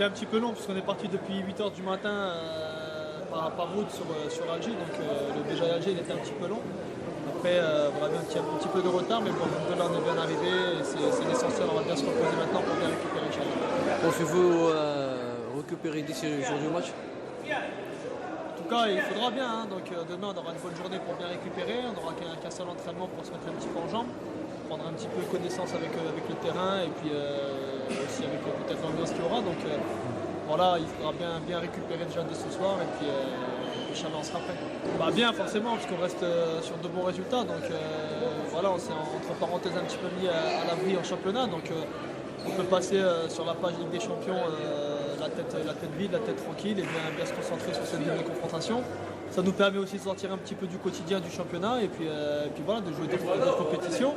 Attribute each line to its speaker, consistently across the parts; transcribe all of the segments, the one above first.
Speaker 1: un petit peu long puisqu'on est parti depuis 8 h du matin par route sur Alger, donc le Béjaïa Alger il était un petit peu long. Après, on avait un petit peu de retard, mais bon, là on est bien arrivé et c'est l'essentiel. On va bien se reposer maintenant pour bien récupérer Inch'Allah.
Speaker 2: Pensez-vous récupérer d'ici le jour du match?
Speaker 1: En tout cas, il faudra bien. Donc demain, on aura une bonne journée pour bien récupérer. On n'aura qu'un seul entraînement pour se mettre un petit peu en jambes, prendre un petit peu connaissance avec le terrain et puis aussi avec peut-être l'ambiance qu'il y aura. Donc voilà, il faudra bien récupérer déjà dès ce soir et puis Inch'Allah, on sera prêt. Bah bien, forcément, parce qu'on reste sur de bons résultats. Donc voilà, on s'est entre parenthèses un petit peu mis à l'abri en championnat. Donc on peut passer sur la page Ligue des Champions la tête vide, la tête tranquille et bien se concentrer sur cette double confrontation. Ça nous permet aussi de sortir un petit peu du quotidien du championnat et puis voilà, de jouer d'autres compétitions.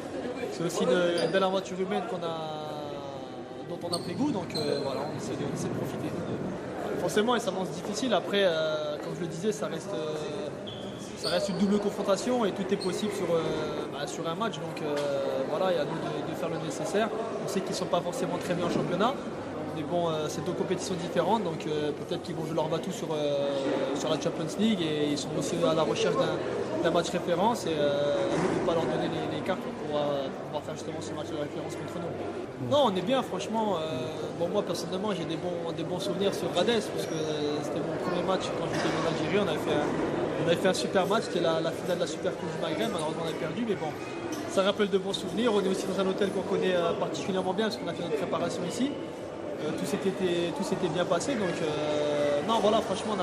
Speaker 1: C'est aussi une belle aventure humaine dont on a pris goût, donc voilà, on essaie de profiter. Forcément, il s'avance difficile. Après, comme je le disais, ça reste une double confrontation et tout est possible sur un match. Donc voilà, il y a nous de faire le nécessaire. On sait qu'ils ne sont pas forcément très bien en championnat. Mais bon, c'est deux compétitions différentes, donc peut-être qu'ils vont jouer leur batou sur la Champions League et ils sont aussi à la recherche d'un match référence et nous ne pouvons pas leur donner les cartes pour pouvoir faire justement ce match de référence contre nous. Non, on est bien, franchement. Bon, moi personnellement, j'ai des bons souvenirs sur Radès parce que c'était mon premier match quand j'étais en Algérie. On avait fait un super match, c'était la finale de la Super Coupe du Maghreb. Malheureusement, on a perdu, mais bon, ça rappelle de bons souvenirs. On est aussi dans un hôtel qu'on connaît particulièrement bien parce qu'on a fait notre préparation ici. Tout s'était bien passé, donc non voilà, franchement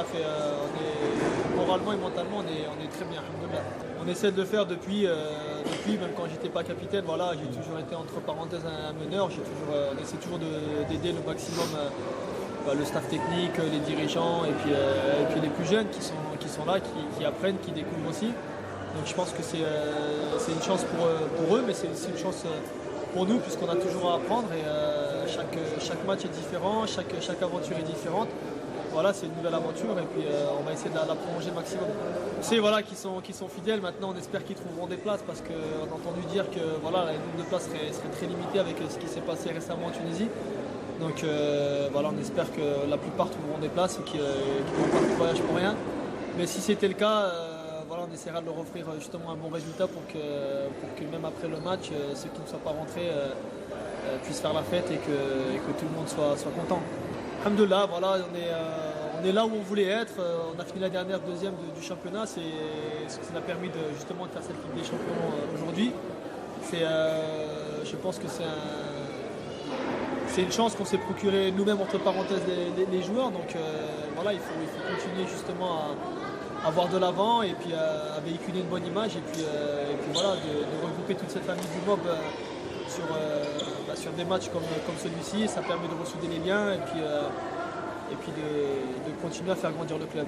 Speaker 1: moralement et mentalement on est très bien. On essaie de le faire depuis même quand j'étais pas capitaine, voilà, j'ai toujours été entre parenthèses un meneur, on essaie toujours d'aider le maximum le staff technique, les dirigeants et puis les plus jeunes qui sont là, qui apprennent, qui découvrent aussi. Donc je pense que c'est une chance pour eux, mais c'est aussi une chance pour nous puisqu'on a toujours à apprendre et chaque match est différent, chaque aventure est différente. Voilà, c'est une nouvelle aventure et puis on va essayer de la prolonger le maximum. On sait voilà, qu'ils sont fidèles, maintenant on espère qu'ils trouveront des places parce qu'on a entendu dire que voilà, le nombre de places serait très limité avec ce qui s'est passé récemment en Tunisie. Donc voilà, on espère que la plupart trouveront des places et qu'ils ne vont pas faire de voyage pour rien. Mais si c'était le cas, voilà, on essaiera de leur offrir justement un bon résultat pour que même après le match, ceux qui ne soient pas rentrés puissent faire la fête et que tout le monde soit content. Alhamdoulilah, voilà, on est là où on voulait être. On a fini la dernière deuxième du championnat. C'est ce qui nous a permis justement de faire cette Ligue des Champions aujourd'hui. Je pense que c'est une chance qu'on s'est procuré nous-mêmes entre parenthèses les joueurs. Donc voilà, il faut continuer justement à voir de l'avant et puis à véhiculer une bonne image et puis voilà, de regrouper toute cette famille du MOB sur des matchs comme celui-ci. Ça permet de ressouder les liens et puis de continuer à faire grandir le club.